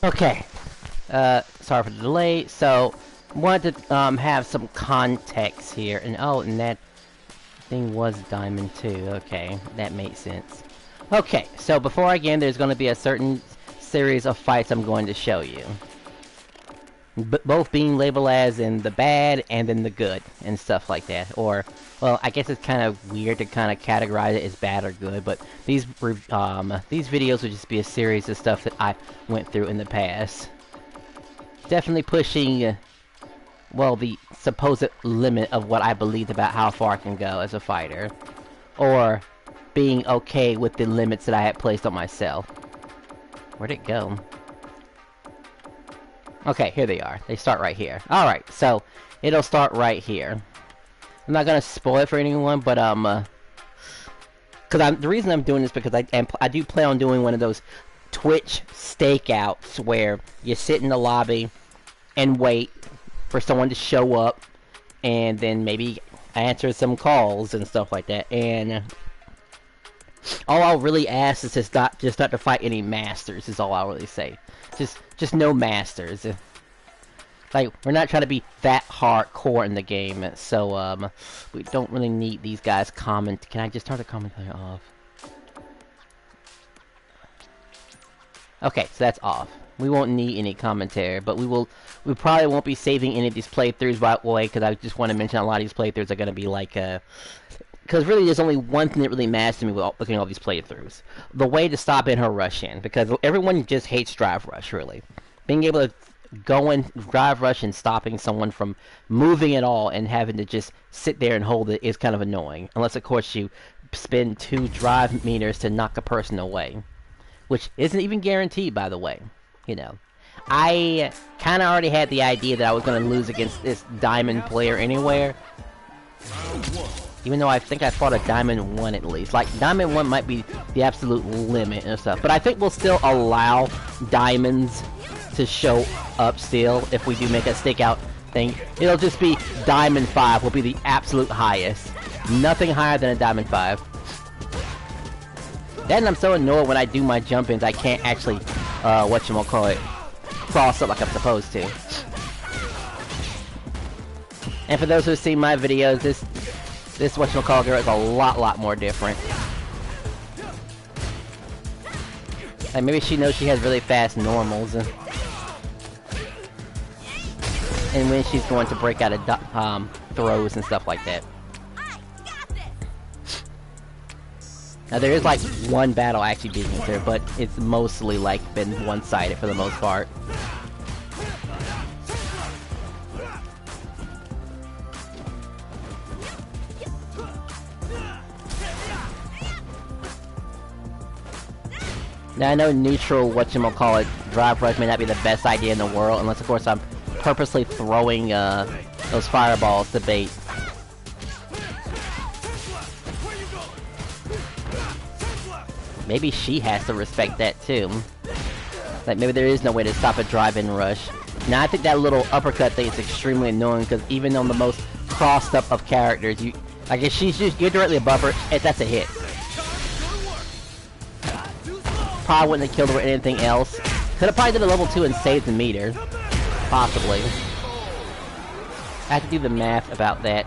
Okay. Sorry for the delay. So, wanted to have some context here, and oh, and that thing was diamond too. Okay, that makes sense. Okay, so before I begin, there's going to be a certain series of fights I'm going to show you. Both being labeled as in the bad and in the good and stuff like that. Or, well, I guess it's kind of weird to kind of categorize it as bad or good, but these videos would just be a series of stuff that I went through in the past. Definitely pushing, well, the supposed limit of what I believed about how far I can go as a fighter. Or being okay with the limits that I had placed on myself. Where'd it go? Okay, here they are. They start right here. Alright, so it'll start right here. I'm not gonna spoil it for anyone, but the reason I'm doing this because I do plan on doing one of those Twitch stakeouts where you sit in the lobby and wait for someone to show up and then maybe answer some calls and stuff like that. And all I'll really ask is just not to fight any masters. Is all I'll really say. Just no masters. Like, we're not trying to be that hardcore in the game, so we don't really need these guys comment. Can I just turn the commentary off? Okay, so that's off. We won't need any commentary, but we probably won't be saving any of these playthroughs right away, because I just want to mention a lot of these playthroughs are going to be like, because really there's only one thing that really matters to me with looking at all these playthroughs. The way to stop in her rush in, because everyone just hates drive rush, really. Being able to go in drive rush and stopping someone from moving at all and having to just sit there and hold it is kind of annoying. Unless, of course, you spend 2 drive meters to knock a person away. Which isn't even guaranteed, by the way. You know. I kind of already had the idea that I was going to lose against this diamond player anywhere. Even though I think I fought a Diamond 1 at least. Like, Diamond 1 might be the absolute limit and stuff. But I think we'll still allow Diamonds to show up still if we do make a stakeout thing. It'll just be Diamond 5 will be the absolute highest. Nothing higher than a Diamond 5. Then I'm so annoyed when I do my jump-ins I can't actually, whatchamacallit, cross up like I'm supposed to. And for those who have seen my videos, this whatchamacallit girl is a lot more different. Like, maybe she knows she has really fast normals. And when she's going to break out of throws and stuff like that. Now there is like one battle actually beating her, but it's mostly like been one-sided for the most part. Now I know neutral whatchamacallit drive rush may not be the best idea in the world, unless of course I'm purposely throwing those fireballs to bait. Maybe she has to respect that too. Like, maybe there is no way to stop a drive-in rush. Now I think that little uppercut thing is extremely annoying, because even on the most crossed up of characters, like if you're directly above her, that's a hit. Probably wouldn't have killed her with anything else. Could have probably did a level 2 and saved the meter. Possibly. I have to do the math about that.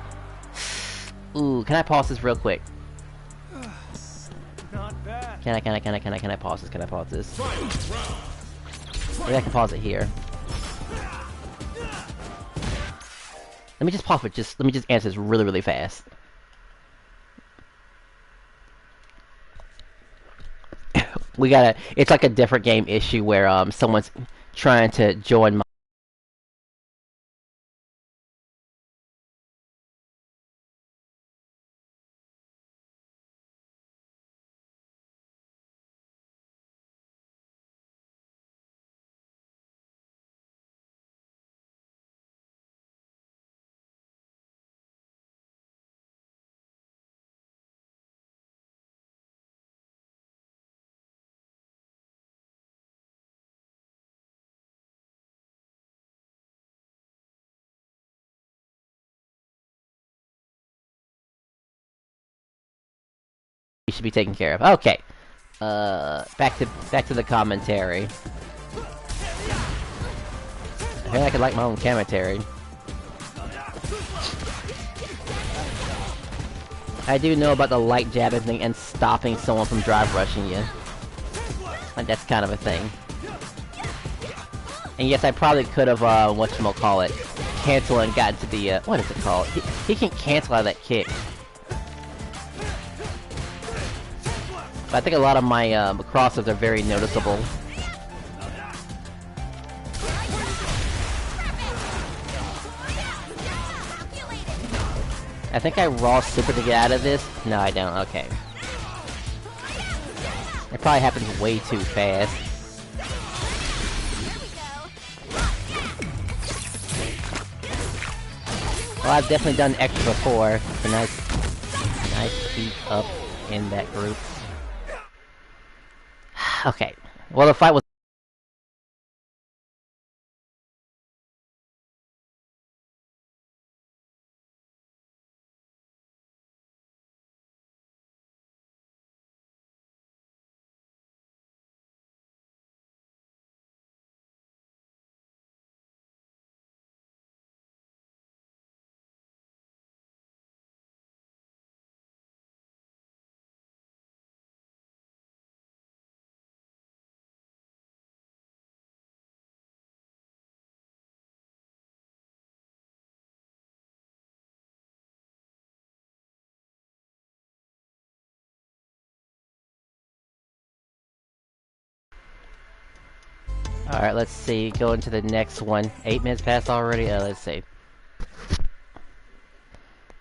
Ooh, can I pause this real quick? Can I pause this? Can I pause this? Maybe I can pause it here. Let me just pause it. Let me just answer this really fast. It's like a different game issue where someone's trying to join my should be taken care of. Okay. Back to the commentary. Apparently I could like my own commentary. I do know about the light jabbing thing and stopping someone from drive rushing you. Like, that's kind of a thing. And yes, I probably could have, whatchamacallit, cancel and gotten to the, what is it called? He can cancel out of that kick. But I think a lot of my, crosses are very noticeable. I think I raw super to get out of this. No, I don't. Okay. It probably happens way too fast. Well, I've definitely done extra before. It's a nice peek up in that group. Okay. Well, the fight was. Alright, let's see. Go into the next one. 8 minutes passed already? Let's see.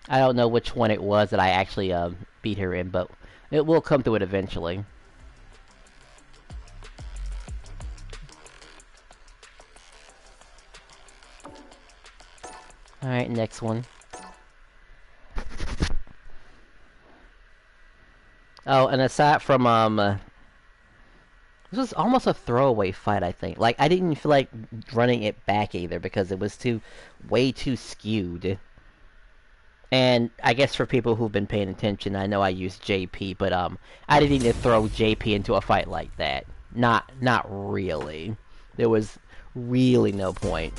I don't know which one it was that I actually beat her in, but it will come through it eventually. Alright, next one. Oh, and aside from, this was almost a throwaway fight, I think. Like, I didn't feel like running it back either, because it was way too skewed. And I guess for people who've been paying attention, I know I used JP, but, I didn't need to throw JP into a fight like that. Not really. There was really no point.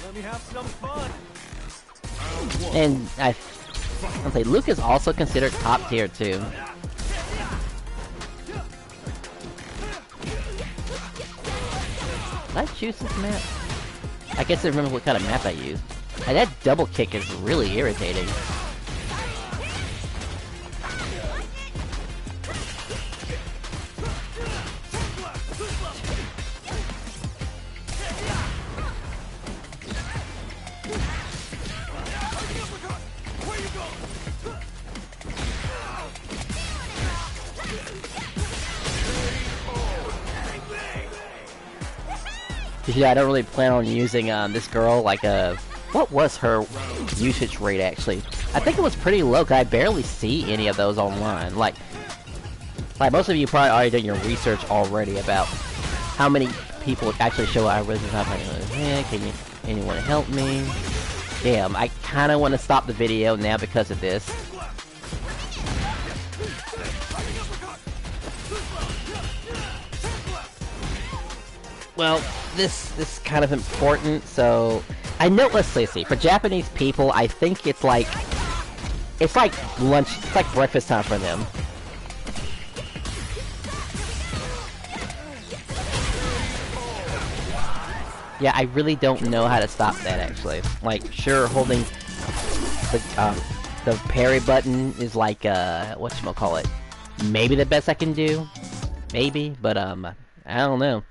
Let me have some fun. And I'll say Luke is also considered top tier too. Did I choose this map? I guess I remember what kind of map I used. And that double kick is really irritating. Yeah, I don't really plan on using this girl, like, what was her usage rate, actually? I think it was pretty low, because I barely see any of those online. Like, most of you probably already done your research already about how many people actually show I really not like, hey, can anyone help me? Damn, I kind of want to stop the video now because of this. Well, this is kind of important, so I know. Let's see. For Japanese people, I think it's like lunch. It's like breakfast time for them. Yeah, I really don't know how to stop that, actually. Like, sure, holding the parry button is like whatchamacallit, maybe the best I can do, maybe, but I don't know.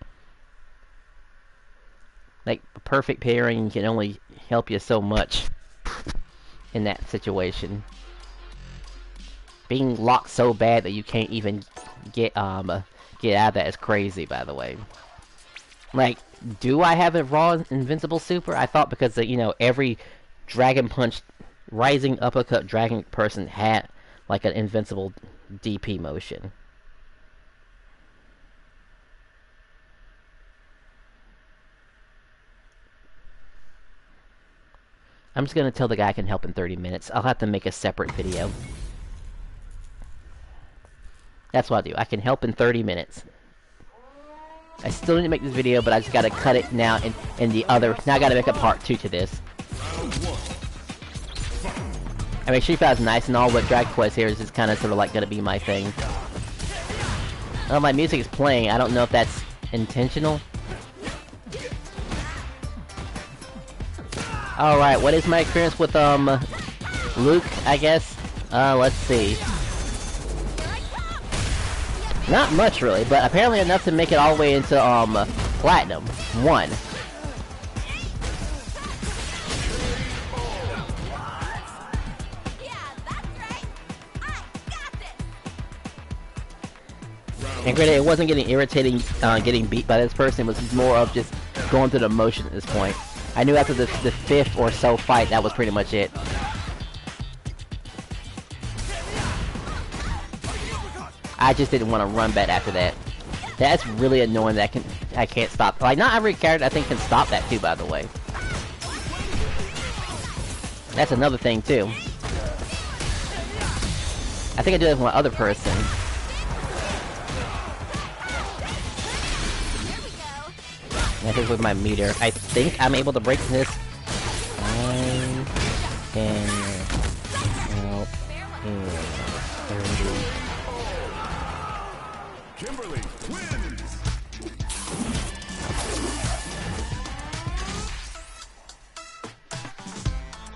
Like, perfect parrying can only help you so much in that situation. Being locked so bad that you can't even get out of that is crazy, by the way. Like, do I have a raw invincible super? I thought because, you know, every Dragon Punch, Rising Uppercut Dragon person had, like, an invincible DP motion. I'm just gonna tell the guy I can help in 30 minutes. I'll have to make a separate video. That's what I'll do. I can help in 30 minutes. I still need to make this video, but I just gotta cut it now in the other. Now I gotta make a part 2 to this. I mean, Street Fighter's nice and all, but Dragon Quest here is just kind of sort of like gonna be my thing. Oh, my music is playing. I don't know if that's intentional. Alright, what is my experience with, Luke, I guess? Let's see. Not much, really, but apparently enough to make it all the way into, Platinum 1. And granted, it wasn't getting irritating, getting beat by this person. It was more of just going through the motion at this point. I knew after the 5th or so fight, that was pretty much it. I just didn't want to run back after that. That's really annoying that I can't stop. Like, not every character I think can stop that too, by the way. That's another thing too. I think I do that with my other person. I think with my meter. I think I'm able to break this. I can help Kimberly wins.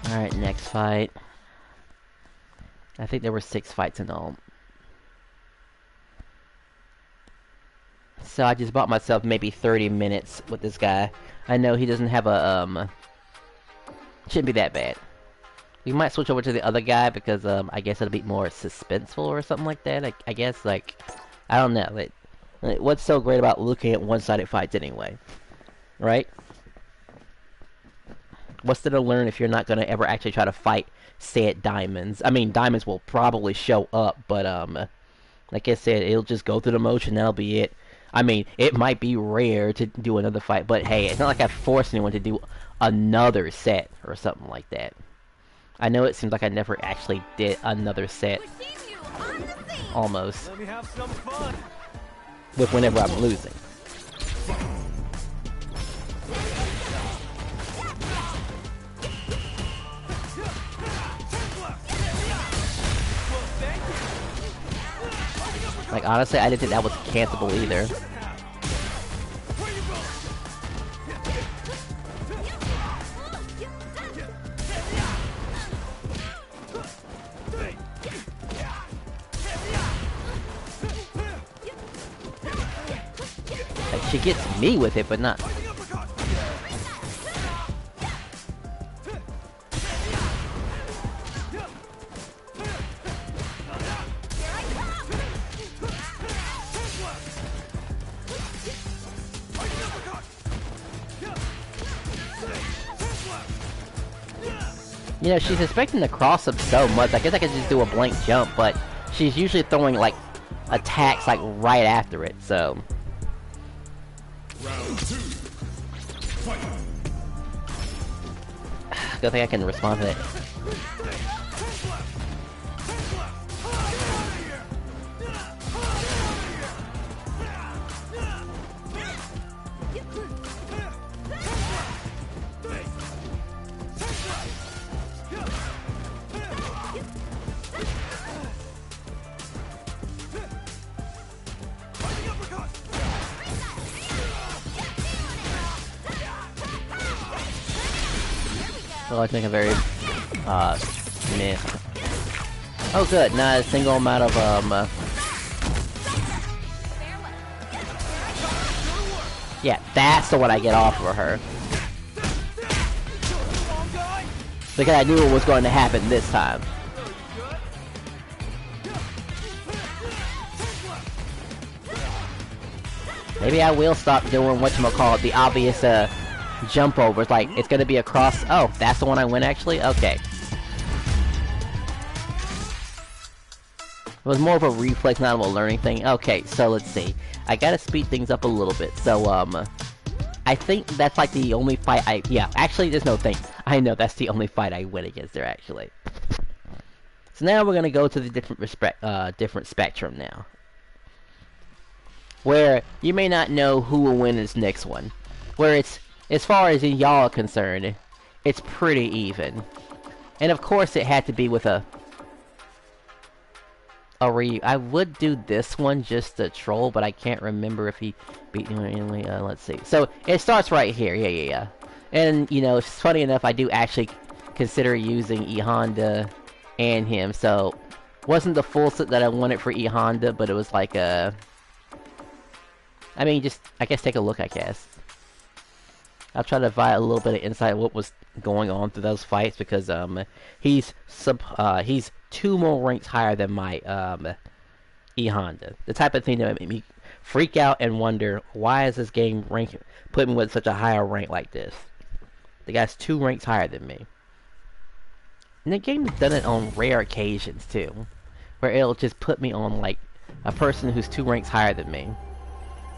Alright, next fight. I think there were 6 fights in all. So I just bought myself maybe 30 minutes with this guy. I know he doesn't have a, shouldn't be that bad. We might switch over to the other guy because, I guess it'll be more suspenseful or something like that. I guess, like, I don't know. What's so great about looking at one-sided fights anyway? Right? What's there to learn if you're not going to ever actually try to fight, say, at Diamonds? I mean, Diamonds will probably show up, but, like I said, it'll just go through the motion, that'll be it. I mean, it might be rare to do another fight, but hey, it's not like I forced anyone to do another set or something like that. I know it seems like I never actually did another set. Almost. Let me have some fun. With whenever I'm losing. Like, honestly, I didn't think that was cancelable either. Like, she gets me with it, but not... You know, she's expecting the cross-up so much. I guess I could just do a blank jump, but she's usually throwing, like, attacks, like, right after it, so... Round 2. Fight. I don't think I can respond to that. Well, let's make a very, meh. Oh good, not a single amount of, yeah, that's the one I get off of her. Because I knew what was going to happen this time. Maybe I will stop doing whatchamacallit, the obvious, jump overs, like, it's gonna be a cross. Oh, that's the one I win, actually? Okay. It was more of a reflex, not of a learning thing. Okay, so let's see. I gotta speed things up a little bit. So, I think that's like the only fight yeah, actually, there's no thing. I know that's the only fight I win against her, actually. So now we're gonna go to the different spectrum now. where you may not know who will win this next one. Where it's, as far as y'all are concerned, it's pretty even. And of course it had to be with a I would do this one just to troll, but I can't remember if he beat me. Let's see. So it starts right here. Yeah. And you know, it's funny enough, I do actually consider using E Honda and him. So wasn't the full set that I wanted for E Honda, but it was like a. I mean, just I guess take a look. I guess I'll try to provide a little bit of insight what was going on through those fights, because he's 2 more ranks higher than my E Honda. The type of thing that made me freak out and wonder, why is this game put me with such a higher rank like this? The guy's 2 ranks higher than me. And the game's done it on rare occasions too, where it'll just put me on like a person who's 2 ranks higher than me.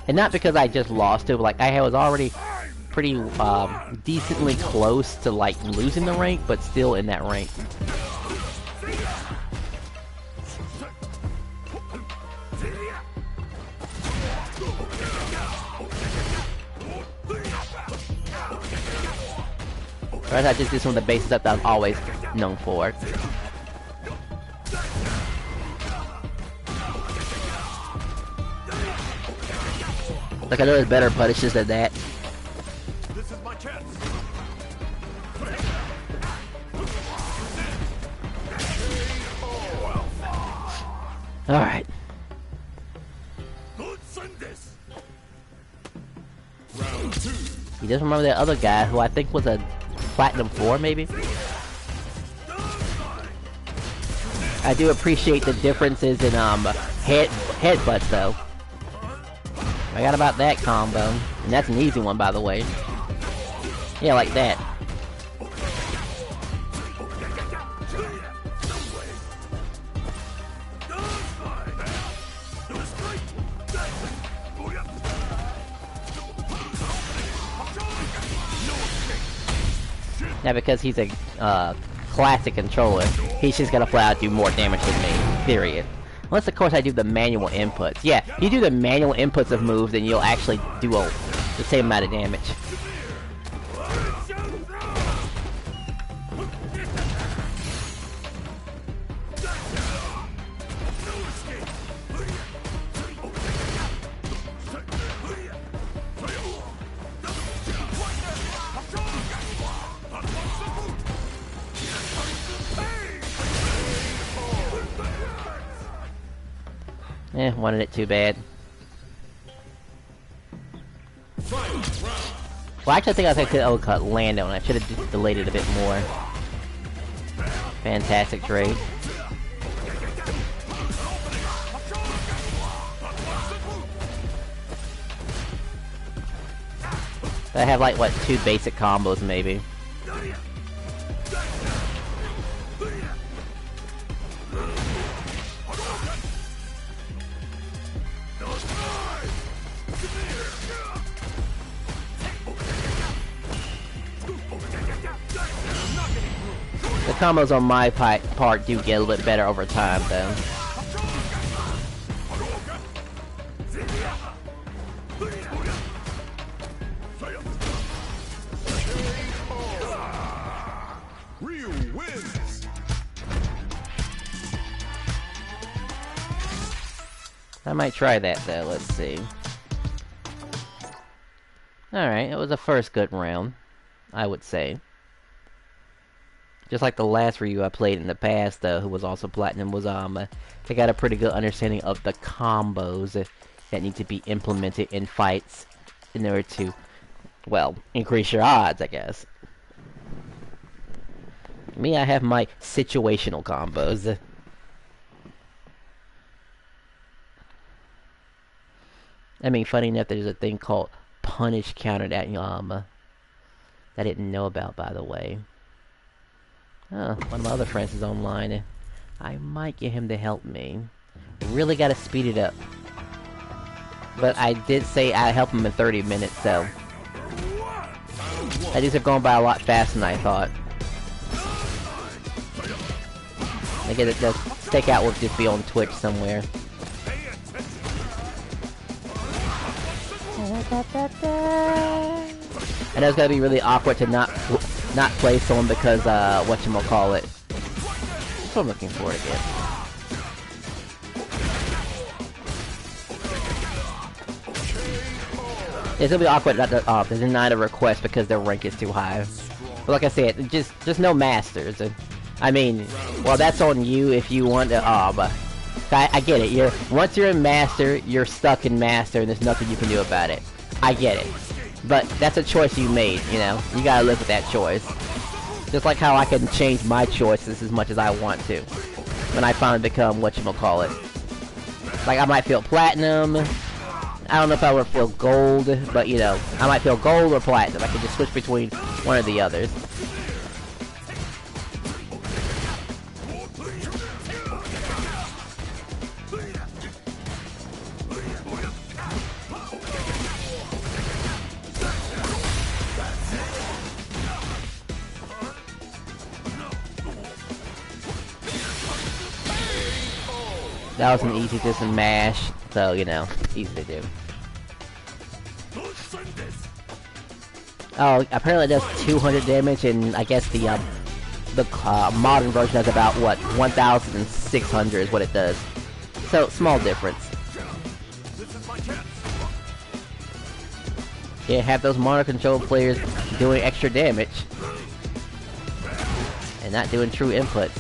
And not because I just lost it, but like I was already pretty decently close to like losing the rank, but still in that rank. Whereas I just did some of the basic stuff that I'm always known for. Like I know there's better punishes than that. This is my chance. Alright. Round 2. You just remember that other guy who I think was a Platinum 4 maybe? I do appreciate the differences in headbutts though. I got about that combo. And that's an easy one, by the way. Yeah, like that. Now, because he's a classic controller, he's just gonna flat out do more damage than me. Period. Unless, of course, I do the manual inputs. Yeah, you do the manual inputs of moves, and you'll actually do the same amount of damage. Wanted it too bad. Well, actually, I think I could cut Lando, and I should have delayed it a bit more. Fantastic trade. I have like, what, 2 basic combos maybe. The combos on my part do get a little bit better over time, though. I might try that, though. Let's see. Alright, it was a first good round, I would say. Just like the last Ryu I played in the past, though, who was also Platinum, was they got a pretty good understanding of the combos that need to be implemented in fights in order to, well, increase your odds, I guess. Me, I have my situational combos. I mean, funny enough, there's a thing called punish counter that that I didn't know about, by the way. Oh, one of my other friends is online. I might get him to help me. Really gotta speed it up. But I did say I'd help him in 30 minutes, so... These have gone by a lot faster than I thought. I guess the stakeout will just be on Twitch somewhere. I know it's gonna be really awkward to not play someone because whatchamacallit. That's what I'm looking for again. It's gonna be awkward not to deny a request because their rank is too high. But like I said, just no masters. I mean, well, that's on you if you want to. But I get it. Once you're in master, you're stuck in master, and there's nothing you can do about it. I get it, but that's a choice you made. You know, you gotta live with that choice. Just like how I can change my choices as much as I want to when I finally become whatchamacallit. Like I might feel platinum. I don't know if I would feel gold, but you know, I might feel gold or platinum. I can just switch between one or the others. That was an easy just mash, so you know, easy to do. Oh, apparently it does 200 damage, and I guess the modern version has about what 1,600 is what it does. So small difference. Yeah, have those mono control players doing extra damage and not doing true inputs.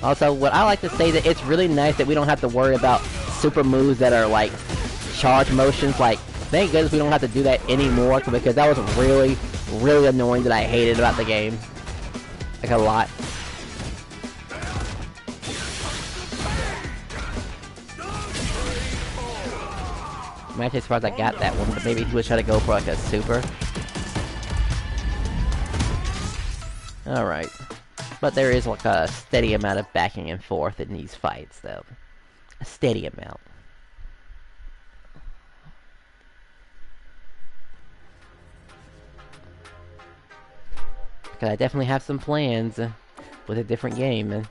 Also, what I like to say that it's really nice that we don't have to worry about super moves that are like charge motions. Like, thank goodness we don't have to do that anymore because that was really, really annoying that I hated about the game. Like a lot. I'm actually surprised I got that one, but maybe he was trying to go for like a super. Alright. But there is like a steady amount of backing and forth in these fights, though. A steady amount. Because I definitely have some plans with a different game.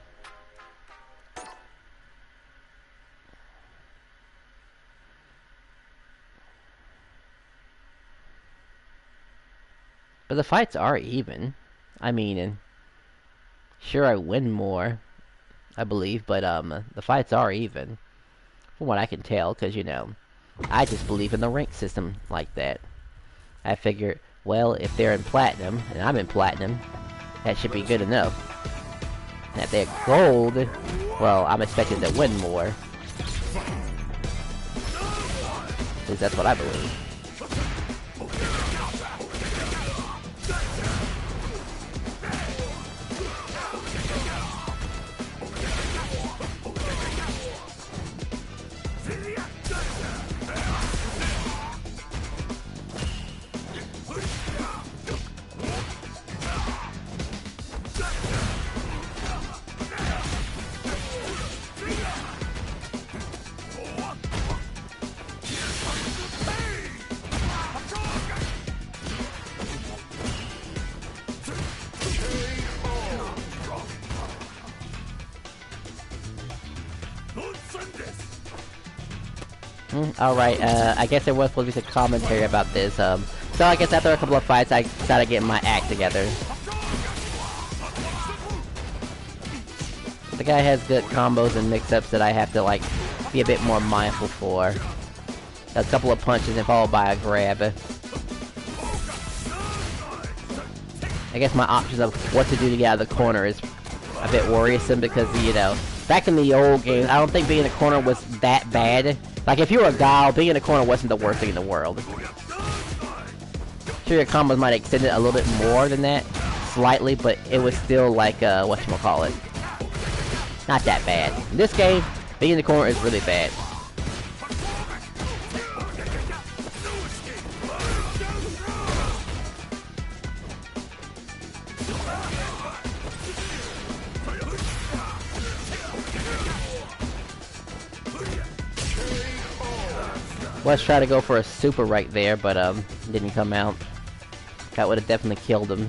But the fights are even. I mean, sure I win more, I believe, but the fights are even. From what I can tell, because, you know, I just believe in the rank system like that. I figure, well, if they're in platinum, and I'm in platinum, that should be good enough. And if they're gold, well, I'm expected to win more. At least that's what I believe. Alright, I guess there was supposed to be some commentary about this, so I guess after a couple of fights I decided getting my act together. The guy has good combos and mix-ups that I have to, like, be a bit more mindful for. A couple of punches and followed by a grab. I guess my options of what to do to get out of the corner is a bit worrisome because, you know, back in the old games, I don't think being in a corner was that bad. Like, if you were a guile, being in a corner wasn't the worst thing in the world. Sure, your combos might extend it a little bit more than that, slightly, but it was still like, whatchamacallit. Not that bad. In this game, being in the corner is really bad. Was trying to go for a super right there, but didn't come out. That would have definitely killed him.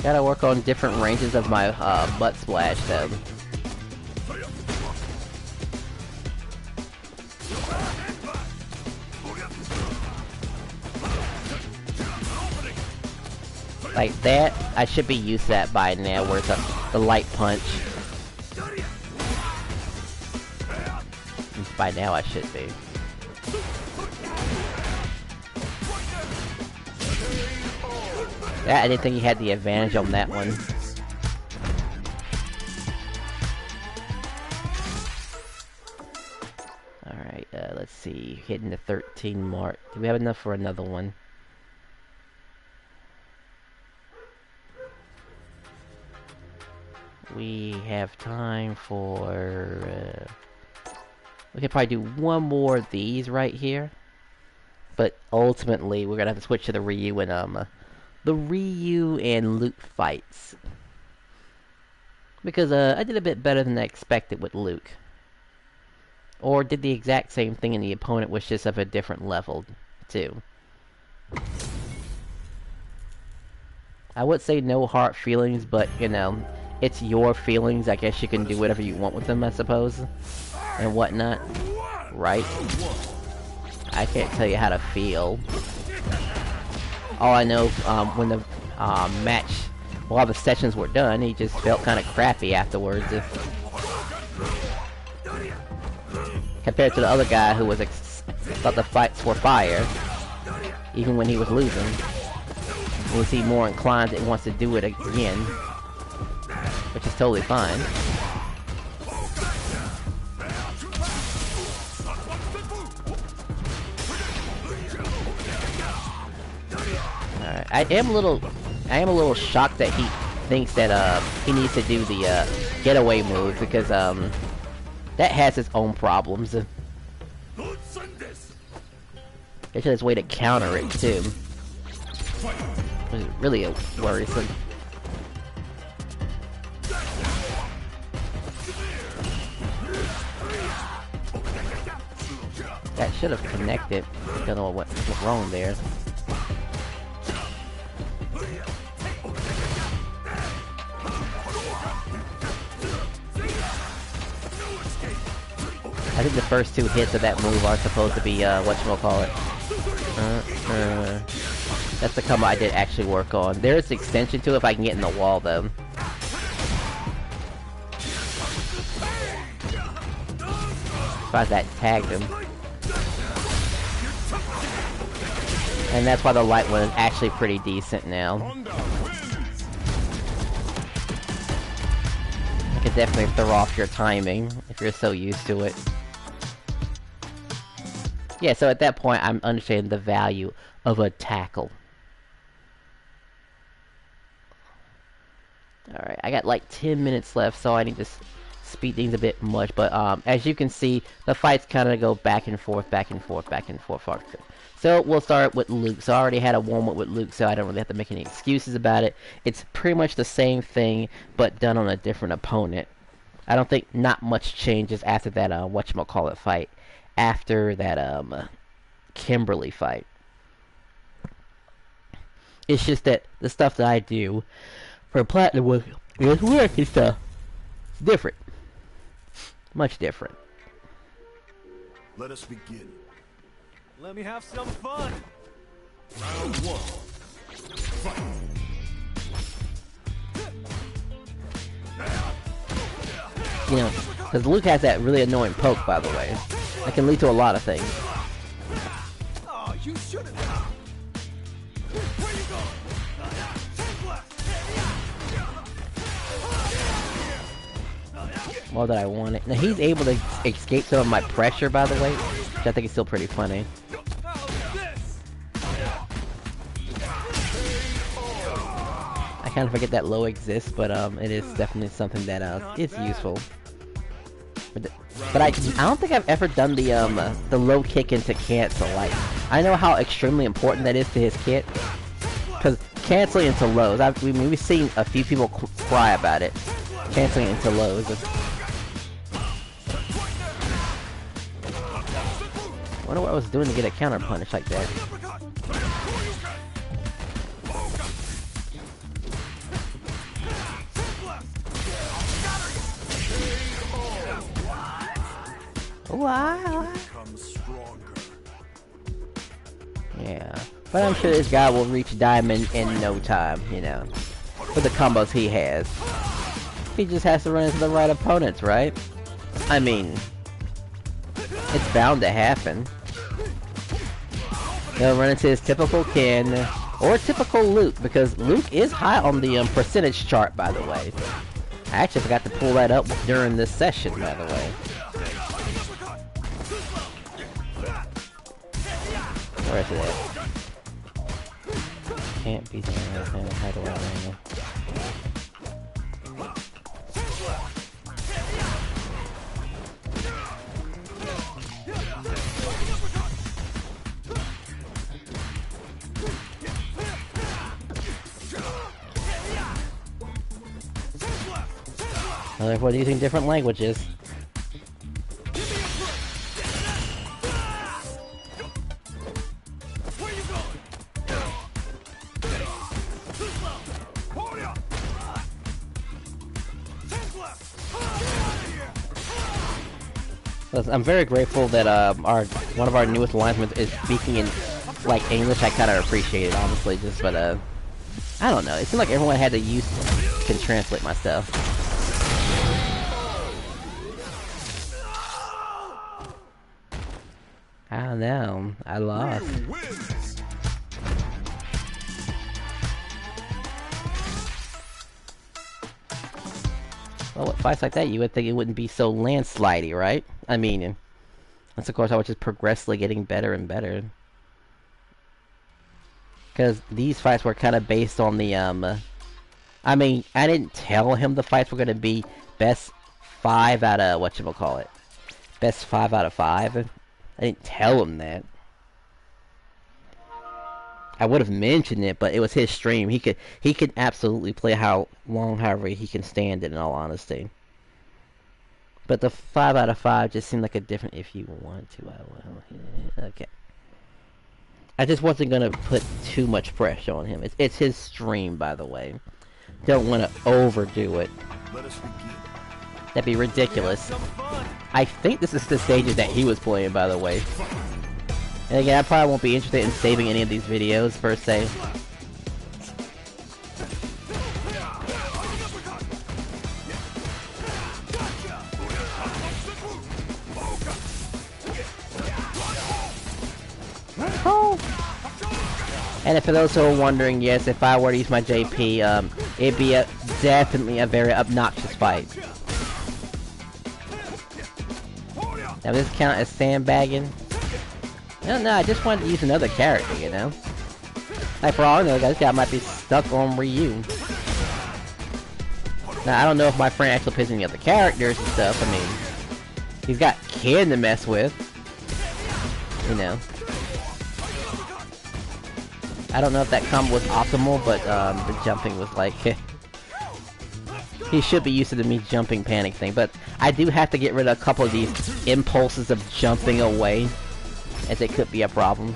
Gotta work on different ranges of my butt splash though. Like that, I should be used to that by now, where it's the light punch. By now I should be. Yeah, I didn't think he had the advantage on that one. Alright, let's see. Hitting the 13 mark. Do we have enough for another one? We have time for... we could probably do one more of these right here. But ultimately, we're gonna have to switch to the Ryu and, the Ryu and Luke fights. Because, I did a bit better than I expected with Luke. Or did the exact same thing and the opponent was just of a different level, too. I would say no hard feelings, but, you know, it's your feelings. I guess you can do whatever you want with them, I suppose. And whatnot. Right? I can't tell you how to feel. All I know, when the match, while the sessions were done, he just felt kind of crappy afterwards. Compared to the other guy who was thought the fights were fire, even when he was losing. Was he more inclined and wants to do it again, which is totally fine. I am a little shocked that he thinks that he needs to do the getaway move, because that has its own problems. There's just a way to counter it too. It's really worrisome. That should have connected. Don't know what went wrong there. I think the first two hits of that move are supposed to be, whatchamacallit. That's the combo I did actually work on. There's the extension to it if I can get in the wall, though. Surprised that tagged him. And that's why the light one is actually pretty decent now. It can definitely throw off your timing if you're so used to it. Yeah, so at that point, I'm understanding the value of a tackle. Alright, I got like 10 minutes left, so I need to speed things a bit much. But as you can see, the fights kind of go back and forth, back and forth, back and forth. So we'll start with Luke. So I already had a warm-up with Luke, so I don't really have to make any excuses about it. It's pretty much the same thing, but done on a different opponent. I don't think not much changes after that, whatchamacallit fight. After that, Kimberly fight. It's just that the stuff that I do for Platinum is work and stuff. It's different. Much different. Let us begin. Let me have some fun. Round one. Fight. You know, because Luke has that really annoying poke, by the way. That can lead to a lot of things. Oh, you should have. Where you going? More than I wanted. Now he's able to escape some of my pressure, by the way, which I think is still pretty funny. I kind of forget that low exists, but it is definitely something that is useful. But I don't think I've ever done the low kick into cancel. Like, I know how extremely important that is to his kit, because canceling into lows, we've seen a few people cry about it. Canceling into lows. wonder what I was doing to get a counter punish like that. Wow. Yeah, but I'm sure this guy will reach diamond in no time, you know, with the combos he has. He just has to run into the right opponents, right? I mean, it's bound to happen. He'll run into his typical Ken, or typical Luke, because Luke is high on the percentage chart, by the way. I actually forgot to pull that up during this session, by the way. Where's it at? Can't be there. How do I know? Well, therefore, using different languages. I'm very grateful that one of our newest linesmen is speaking in like English. I kind of appreciate it, honestly. Just but I don't know. It seems like everyone had to can translate my stuff. I don't know. I lost. Well, with fights like that, you would think it wouldn't be so landslidey, right? I mean, that's of course I was just progressively getting better and better. Because these fights were kind of based on the, I mean, I didn't tell him the fights were going to be best 5 out of, whatchamacallit, best 5 out of 5. I didn't tell him that. I would have mentioned it, but it was his stream. He could absolutely play how long, however he can stand it, in all honesty. But the 5 out of 5 just seemed like a different. If you want to, I will. Yeah, okay. I just wasn't gonna put too much pressure on him. It's his stream, by the way. Don't want to overdo it. Let us begin. That'd be ridiculous. I think this is the stages that he was playing, by the way. And again, I probably won't be interested in saving any of these videos, per se. Oh. And for those who are wondering, yes, if I were to use my JP, it'd be definitely a very obnoxious fight. Now, this count as sandbagging? No, I just wanted to use another character, you know? Like, for all I know, this guy might be stuck on Ryu. Now, I don't know if my friend actually plays any other characters and stuff. I mean, he's got Ken to mess with. You know. I don't know if that combo was optimal, but the jumping was like... he should be used to the me jumping panic thing, but I do have to get rid of a couple of these impulses of jumping away, as it could be a problem.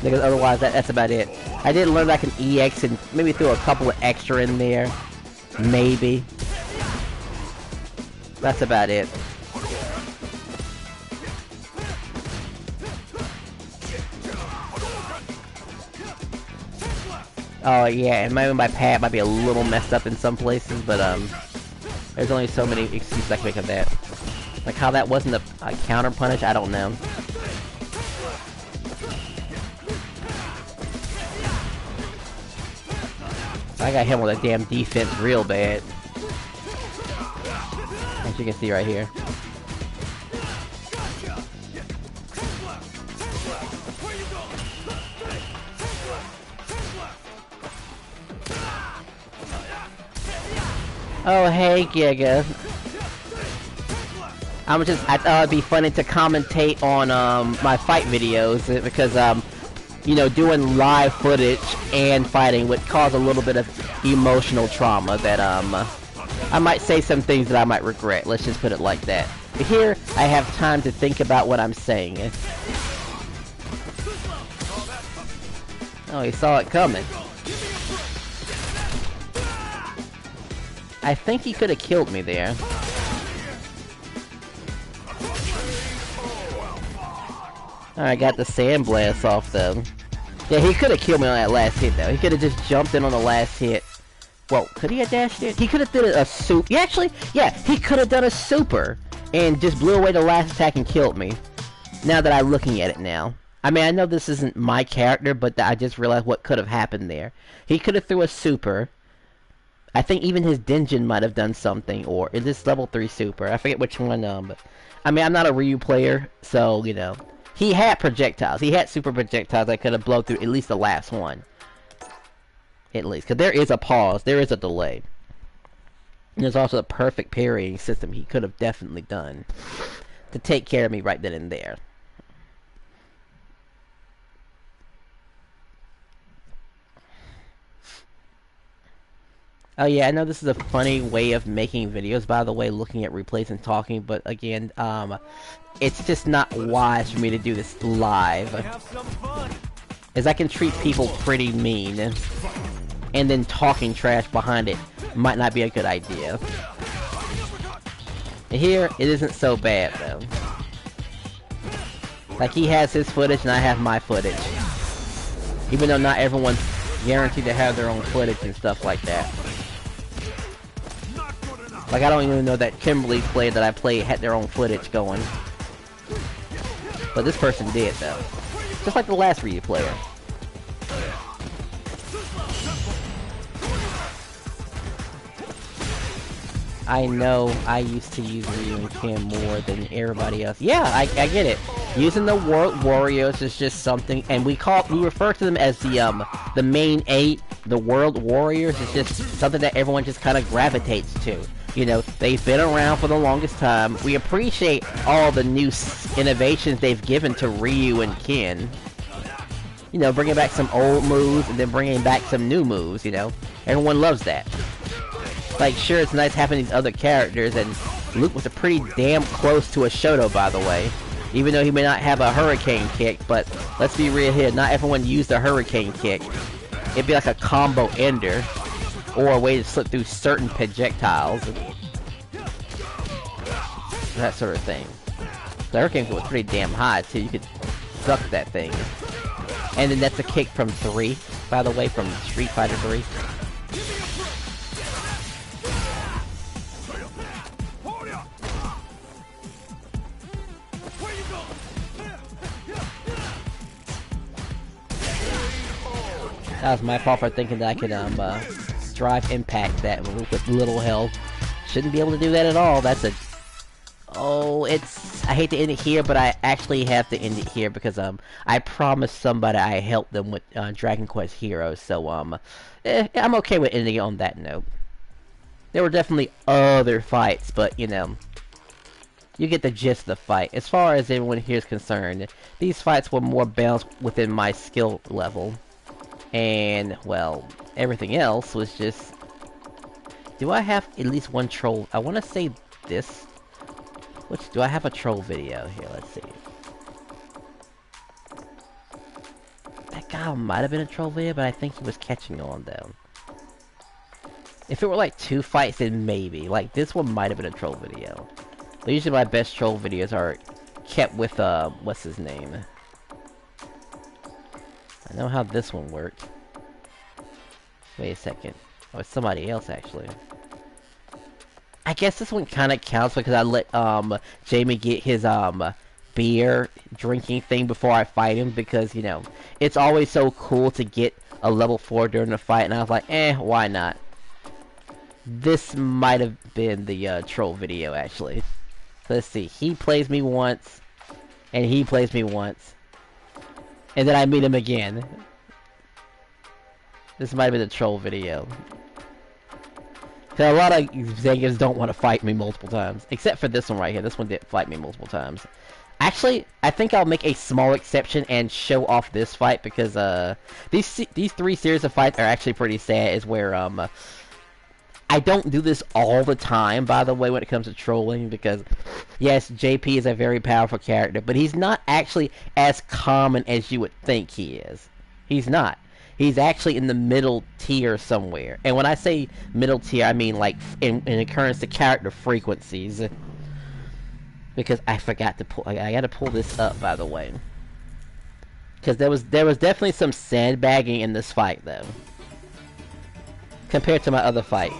Because otherwise, that's about it. I did learn that I can EX and maybe throw a couple of extra in there. Maybe. That's about it. Oh yeah, and maybe my pad might be a little messed up in some places, but there's only so many excuses I can make of that. Like how that wasn't a counter punish, I don't know. I got hit with a damn defense real bad. As you can see right here. Oh hey Giga. I thought it'd be funny to commentate on my fight videos because you know, doing live footage and fighting would cause a little bit of emotional trauma that I might say some things that I might regret. Let's just put it like that. Here, I have time to think about what I'm saying. Oh, he saw it coming. I think he could have killed me there. Alright, got the sandblast off though. Yeah, he could have killed me on that last hit though. He could have just jumped in on the last hit. Well, could he have dashed it? He could have did a super. Yeah, actually, yeah, he could have done a super and just blew away the last attack and killed me. Now that I'm looking at it now. I mean, I know this isn't my character, but I just realized what could have happened there. He could have threw a super. I think even his Denjin might have done something, or is this level 3 super? I forget which one, but I mean, I'm not a Ryu player, so, you know. He had projectiles. He had super projectiles that could have blown through at least the last one. At least. Because there is a pause. There is a delay. And there's also a perfect parrying system he could have definitely done to take care of me right then and there. Oh yeah, I know this is a funny way of making videos, by the way, looking at replays and talking, but again, it's just not wise for me to do this live. As I can treat people pretty mean, and then talking trash behind it might not be a good idea. And here, it isn't so bad, though. Like, he has his footage and I have my footage. Even though not everyone's guaranteed to have their own footage and stuff like that. Like, I don't even know that Kimberly's play that I played had their own footage going. But this person did, though. Just like the last Ryu player. I know I used to use Ryu and Kim more than everybody else. Yeah, I get it. Using the World Warriors is just something, and we refer to them as the main 8. The World Warriors is just something that everyone just kind of gravitates to. You know, they've been around for the longest time. We appreciate all the new innovations they've given to Ryu and Ken. You know, bringing back some old moves and then bringing back some new moves, you know. Everyone loves that. Like, sure, it's nice having these other characters, and Luke was a pretty damn close to a Shoto, by the way. Even though he may not have a Hurricane kick, but let's be real here, not everyone used a Hurricane kick. It'd be like a combo ender, or a way to slip through certain projectiles. That sort of thing. The Hurricane kick was pretty damn high, too. You could suck that thing. And then that's a kick from 3, by the way, from Street Fighter 3. That was my fault for thinking that I could drive impact that with little health. Shouldn't be able to do that at all. That's a... Oh, it's... I hate to end it here, but I actually have to end it here because I promised somebody I helped them with Dragon Quest Heroes, so I'm okay with ending it on that note. There were definitely other fights, but you know, you get the gist of the fight. As far as everyone here is concerned, these fights were more balanced within my skill level. And, well, everything else was just... Do I have at least one troll? I want to say this. Do I have a troll video here? Let's see. That guy might have been a troll video, but I think he was catching on, though. If it were like 2 fights, then maybe. Like, this one might have been a troll video. But usually my best troll videos are kept with, what's his name? I know how this one worked. Wait a second. Oh, it's somebody else, actually. I guess this one kind of counts because I let, Jamie get his, beer drinking thing before I fight him because, you know, it's always so cool to get a level 4 during the fight, and I was like, why not? This might have been the, troll video, actually. Let's see. He plays me once, and he plays me once. And then I meet him again. This might have been a troll video. Cause a lot of Zangiefs don't want to fight me multiple times. Except for this one right here. This one did fight me multiple times. Actually, I think I'll make a small exception and show off this fight because these 3 series of fights are actually pretty sad. Is where I don't do this all the time, by the way, when it comes to trolling, because, yes, JP is a very powerful character, but he's not actually as common as you would think he is. He's not. He's actually in the middle tier somewhere. And when I say middle tier, I mean, like, in occurrence to character frequencies. Because I forgot to pull... I gotta pull this up, by the way. Because there was definitely some sandbagging in this fight, though. Compared to my other fights.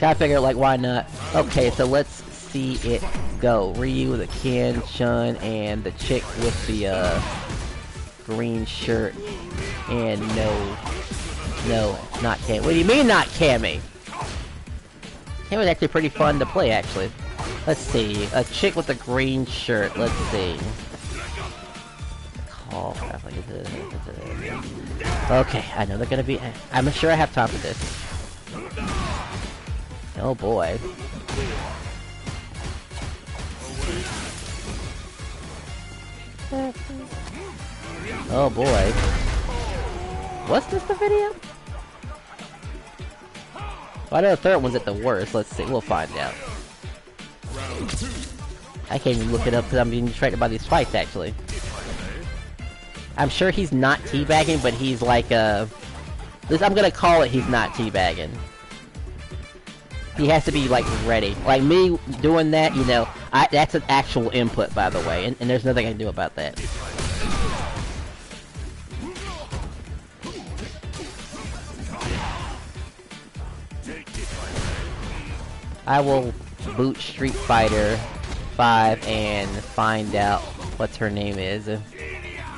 I figured, like, why not? Okay, so let's see it go. Ryu, the Ken, Chun, and the chick with the green shirt. And no, not Cammy. What do you mean not Cammy? It was actually pretty fun to play, actually. Let's see, a chick with a green shirt. Let's see. Okay, I know they're gonna be... I'm sure I have time for this. Oh boy. Oh boy. Was this the video? Well, I know the third one's at the worst. Let's see, we'll find out. I can't even look it up because I'm being distracted by these fights, actually. I'm sure he's not teabagging, but he's like, I'm gonna call it he's not teabagging. He has to be, like, ready. Like, me doing that, you know, that's an actual input, by the way, and there's nothing I can do about that. I will boot Street Fighter 5 and find out what her name is.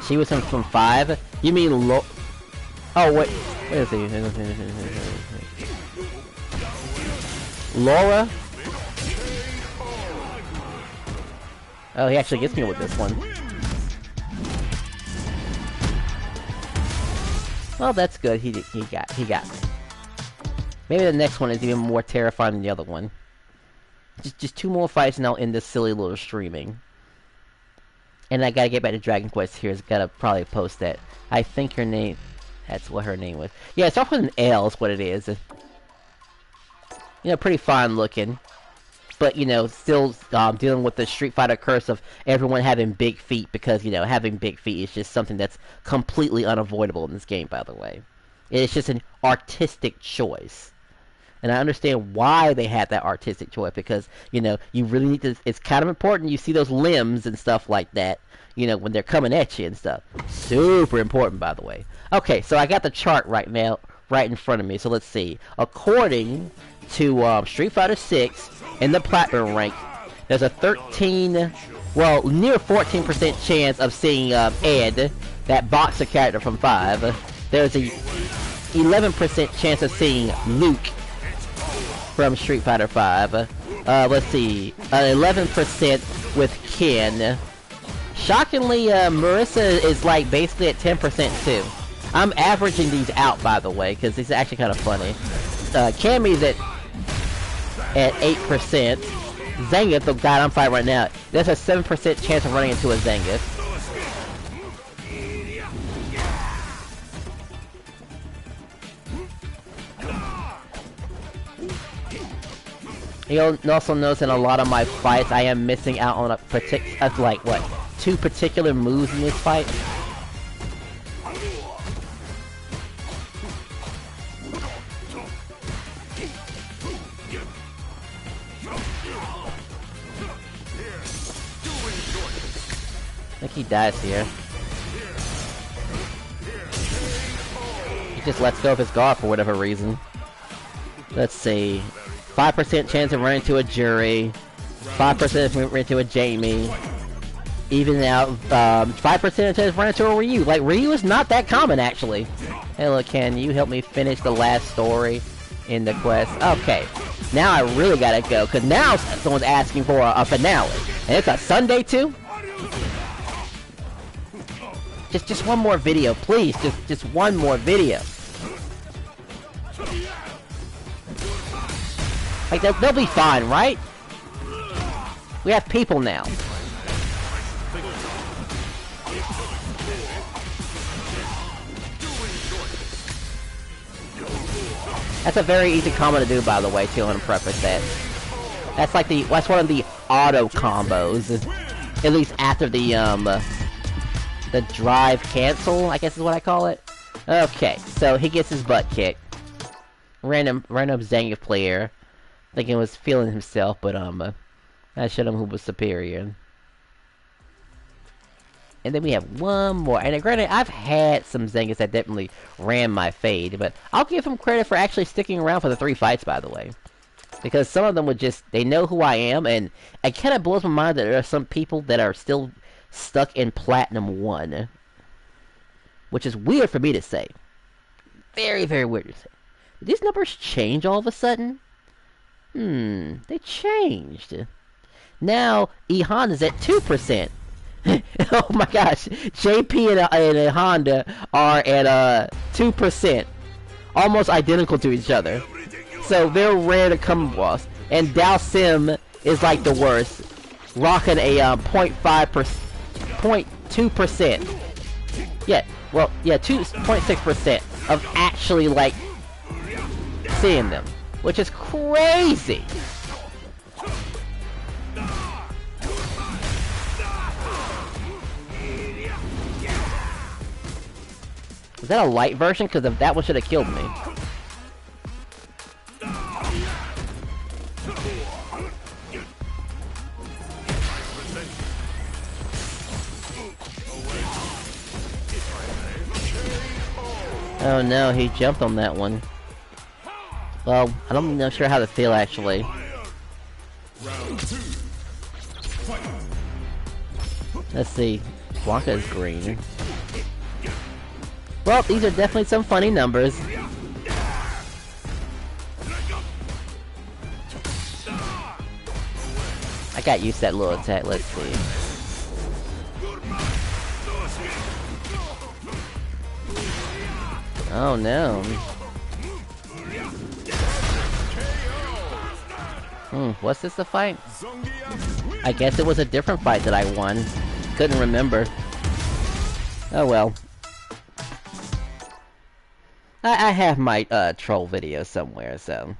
She was from 5? You mean Oh, wait. Wait a second. Laura? Oh, he actually gets me with this one. Well, that's good. He got me. Maybe the next one is even more terrifying than the other one. Just 2 more fights and I'll end this silly little streaming. And I gotta get back to Dragon Quest here. Gotta probably post that. I think her name... That's what her name was. Yeah, it's off with an L is what it is. You know, pretty fine looking. But, you know, still dealing with the Street Fighter curse of everyone having big feet. Because, you know, having big feet is just something that's completely unavoidable in this game, by the way. It's just an artistic choice. And I understand why they had that artistic choice, because, you know, you really need to... It's kind of important you see those limbs and stuff like that, you know, when they're coming at you and stuff. Super important, by the way. Okay, so I got the chart right now, right in front of me, so let's see. According to Street Fighter 6, in the Platinum rank, there's a 13... Well, near 14% chance of seeing Ed, that boxer character from 5. There's a 11% chance of seeing Luke from Street Fighter 5. Let's see, 11% with Ken. Shockingly, Marissa is like basically at 10% too. I'm averaging these out, by the way, because it's actually kind of funny. Cammy's at 8%. Zangief, the guy I'm fighting right now, there's a 7% chance of running into a Zangief. You'll also notice in a lot of my fights, I am missing out on like, what, 2 particular moves in this fight. I think he dies here. He just lets go of his guard for whatever reason. Let's see. 5% chance of running into a Jury, 5% of running into a Jamie, even out 5% chance of running into a Ryu. Like, Ryu is not that common, actually. Hey, look, can you help me finish the last story in the quest? Okay, now I really gotta go, because now someone's asking for a finale. And it's a Sunday, too? Just one more video, please. Just one more video. Like, they'll be fine, right? We have people now. That's a very easy combo to do, by the way, too. I want to preface that. That's one of the auto combos. At least after the drive cancel, I guess is what I call it. Okay, so he gets his butt kicked. Random Zangief player, thinking he was feeling himself, but I showed him who was superior. And then we have one more. And granted, I've had some Zangiefs that definitely ran my fade, but I'll give him credit for actually sticking around for the 3 fights, by the way. Because some of them would just, they know who I am, and it kind of blows my mind that there are some people that are still stuck in Platinum 1. Which is weird for me to say. Very, very weird to say. Did these numbers change all of a sudden? They changed. Now, E Honda's at 2%. Oh my gosh, JP and Honda are at 2%. Almost identical to each other. So they're rare to come across. And Dao Sim is like the worst. Rocking a 0.2%. Yeah, well, yeah, 2.6% of actually, like, seeing them. Which is crazy! Is that a light version? Because that one should have killed me. Oh no, he jumped on that one. Well, I don't know sure how to feel actually. Let's see. Blanca is green. Well, these are definitely some funny numbers. I got used to that little attack. Let's see. Oh no. What's this, the fight? I guess it was a different fight that I won. Couldn't remember. Oh well. I have my troll video somewhere, so.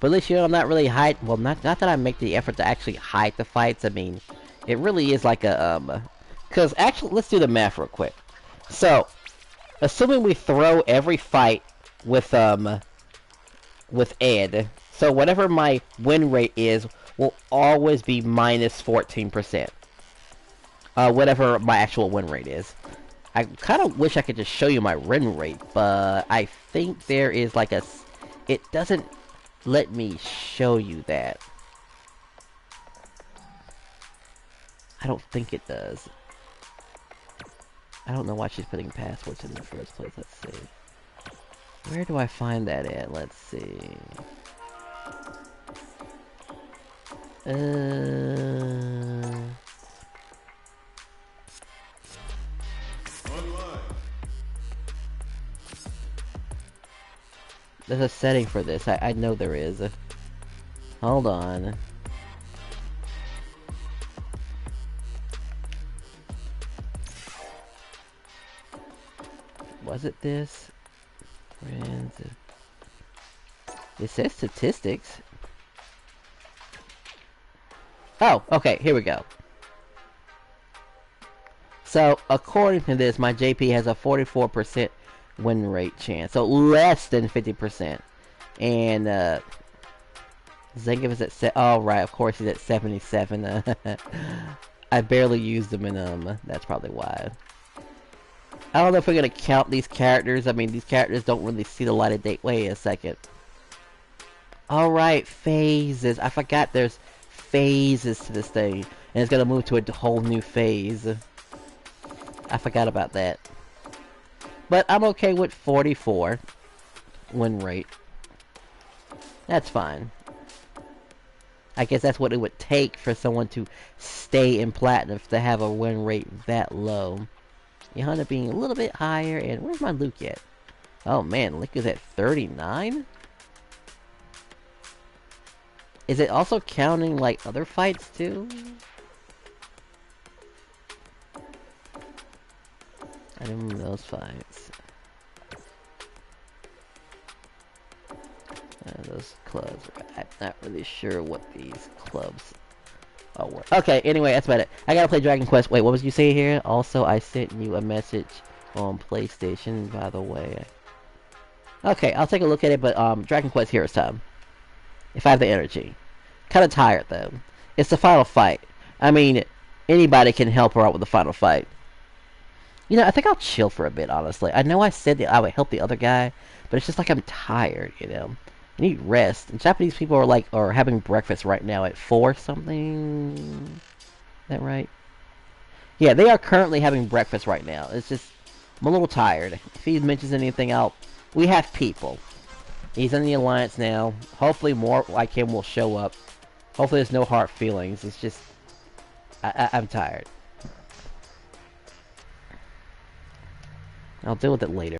But at least, you know, I'm not really hide. Well, not that I make the effort to actually hide the fights. I mean, it really is like a Because actually, let's do the math real quick. So, assuming we throw every fight with Ed, so whatever my win rate is will always be minus 14%. Whatever my actual win rate is. I kind of wish I could just show you my win rate, but I think there is like a... It doesn't let me show you that. I don't think it does. I don't know why she's putting passwords in the first place. Let's see. Where do I find that at? Let's see. There's a setting for this. I know there is. Hold on. Was it this? Friends. It says statistics. Oh, okay, here we go. So, according to this, my JP has a 44% win rate chance. So, less than 50%. And, Zangief is at oh, right, of course he's at 77. I barely used him in, that's probably why. I don't know if we're gonna count these characters. I mean, these characters don't really see the light of day. Wait a second. Alright, phases. I forgot there's phases to this thing. And it's gonna move to a whole new phase. I forgot about that. But I'm okay with 44 win rate. That's fine. I guess that's what it would take for someone to stay in Platinum, to have a win rate that low. Johanna being a little bit higher, and where's my Luke at? Oh man, Luke is at 39? Is it also counting, like, other fights, too? I remember those fights. those clubs. I'm not really sure what these clubs are. Okay, anyway, that's about it. I gotta play Dragon Quest. Wait, what was you saying here? Also, I sent you a message on PlayStation, by the way. Okay, I'll take a look at it, but Dragon Quest Heroes time. If I have the energy. Kind of tired, though. It's the final fight. I mean, anybody can help her out with the final fight. You know, I think I'll chill for a bit, honestly. I know I said that I would help the other guy, but it's just like I'm tired, you know. I need rest. And Japanese people are having breakfast right now at 4 something. Is that right? Yeah, they are currently having breakfast right now. It's just, I'm a little tired. If he mentions anything, we have people. He's in the alliance now. Hopefully more like him will show up. Hopefully there's no hard feelings. It's just, I'm tired. I'll deal with it later.